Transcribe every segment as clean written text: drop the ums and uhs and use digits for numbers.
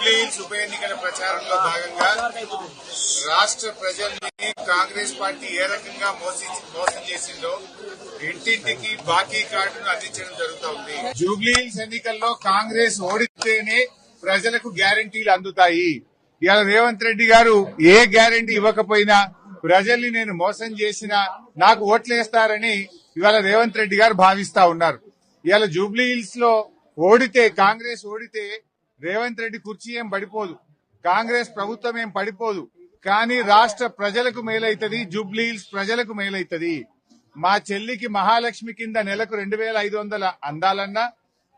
జూబ్లీహిల్స్ ఉప ఎన్నికల ప్రచారంలో భాగంగా రాష్ట్ర ప్రజల్ని కాంగ్రెస్ పార్టీ ఏ రకంగా మోసం చేసిందో ఇంటింటికి బాకీ కార్డును అందించడం జరుగుతోంది. జూబ్లీహిల్స్ ఎన్నికల్లో కాంగ్రెస్ ఓడితేనే ప్రజలకు గ్యారంటీలు అందుతాయి. ఇవాళ రేవంత్ రెడ్డి గారు ఏ గ్యారంటీ ఇవ్వకపోయినా ప్రజల్ని నేను మోసం చేసినా నాకు ఓట్లేస్తారని ఇవాళ రేవంత్ రెడ్డి గారు భావిస్తా ఉన్నారు. ఇవాళ జూబ్లీహిల్స్ లో కాంగ్రెస్ ఓడితే రేవంత్ రెడ్డి కుర్చీ ఏం పడిపోదు, కాంగ్రెస్ ప్రభుత్వం ఏం పడిపోదు. కానీ రాష్ట్ర ప్రజలకు మేలైతది, జూబ్లీహిల్స్ ప్రజలకు మేలైతది. మా చెల్లికి మహాలక్ష్మి కింద నెలకు 2500 అందాలన్నా,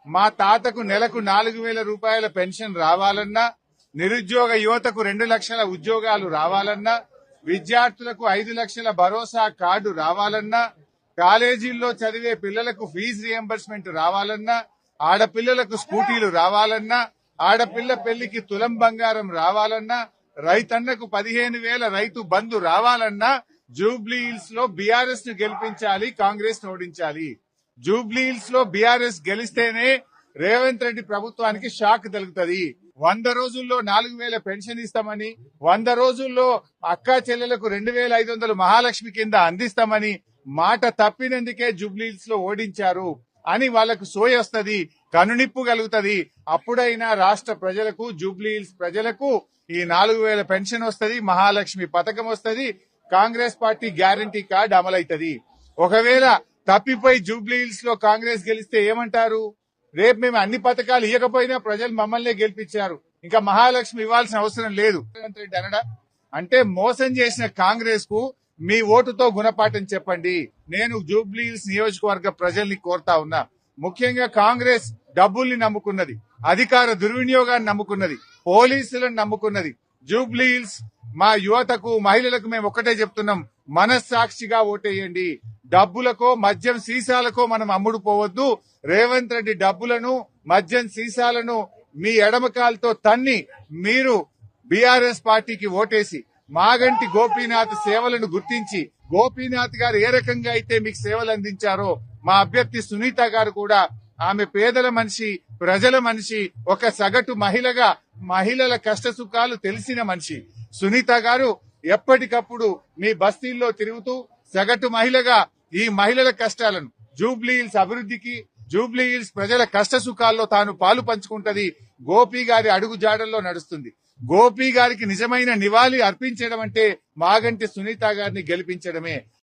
మా తాతకు నెలకు 4000 రూపాయల పెన్షన్ రావాలన్నా, నిరుద్యోగ యువతకు 2 లక్షల ఉద్యోగాలు రావాలన్నా, విద్యార్థులకు 5 లక్షల భరోసా కార్డు రావాలన్నా, కాలేజీల్లో చదివే పిల్లలకు ఫీజు రియంబర్స్మెంట్ రావాలన్నా, ఆడపిల్లలకు స్కూటీలు రావాలన్నా, ఆడపిల్ల పెళ్లికి తులం బంగారం రావాలన్నా, రైతన్నకు 15,000 రైతు బంధు రావాలన్నా జూబ్లీహిల్స్ లో బీఆర్ఎస్ ను గెలిపించాలి, కాంగ్రెస్ ను ఓడించాలి. జూబ్లీహిల్స్ లో బీఆర్ఎస్ గెలిస్తేనే రేవంత్ రెడ్డి ప్రభుత్వానికి షాక్ తగులుతుంది. 100 రోజుల్లో 4,000 పెన్షన్ ఇస్తామని, 100 రోజుల్లో అక్కా చెల్లెలకు 2,500 మహాలక్ష్మి కింద అందిస్తామని మాట తప్పినందుకే జూబ్లీహిల్స్ లో ఓడించారు అని వాళ్లకు సోయ వస్తుంది, కనునిప్పు కలుగుతుంది. అప్పుడైనా రాష్ట్ర ప్రజలకు, జూబ్లీహిల్స్ ప్రజలకు ఈ 4,000 పెన్షన్ వస్తుంది, మహాలక్ష్మి పథకం వస్తుంది, కాంగ్రెస్ పార్టీ గ్యారంటీ కార్డు అమలవుతుంది. ఒకవేళ తప్పిపోయి జూబ్లీహిల్స్ లో కాంగ్రెస్ గెలిస్తే ఏమంటారు? రేపు మేము అన్ని పథకాలు ఇవ్వకపోయినా ప్రజలు మమ్మల్నే గెలిపించారు, ఇంకా మహాలక్ష్మి ఇవ్వాల్సిన అవసరం లేదు రేవంత్ రెడ్డి అనడా? అంటే మోసం చేసిన కాంగ్రెస్ కు మీ ఓటుతో గుణపాఠం చెప్పండి. నేను జూబ్లీహిల్స్ నియోజకవర్గ ప్రజల్ని కోరుతా ఉన్నా. ముఖ్యంగా కాంగ్రెస్ డబ్బుల్ని నమ్ముకున్నది, అధికార దుర్వినియోగాన్ని నమ్ముకున్నది, పోలీసులను నమ్ముకున్నది. జూబ్లీహిల్స్ మా యువతకు, మహిళలకు మేము ఒక్కటే చెప్తున్నాం, మనస్సాక్షిగా ఓటేయండి. డబ్బులకో మద్యం సీసాలకో మనం అమ్ముడు పోవద్దు. రేవంత్ రెడ్డి డబ్బులను, మద్యం సీసాలను మీ ఎడమకాలతో తన్ని మీరు బీఆర్ఎస్ పార్టీకి ఓటేసి మాగంటి గోపీనాథ్ సేవలను గుర్తించి, గోపీనాథ్ గారు ఏ రకంగా అయితే మీకు సేవలు అందించారో మా అభ్యర్థి సునీత గారు కూడా, ఆమె పేదల మనిషి, ప్రజల మనిషి, ఒక సగటు మహిళగా మహిళల కష్ట సుఖాలు తెలిసిన మనిషి. సునీత గారు ఎప్పటికప్పుడు మీ బస్తీల్లో తిరుగుతూ సగటు మహిళగా ఈ మహిళల కష్టాలను, జూబ్లీహిల్స్ అభివృద్ధికి, జూబ్లీహిల్స్ ప్రజల కష్ట సుఖాల్లో తాను పాలు పంచుకుంటది. గోపి గారి అడుగు జాడల్లో నడుస్తుంది. గోపి గారికి నిజమైన నివాళి అర్పించడం అంటే మాగంటి సునీత గారిని గెలిపించడమే.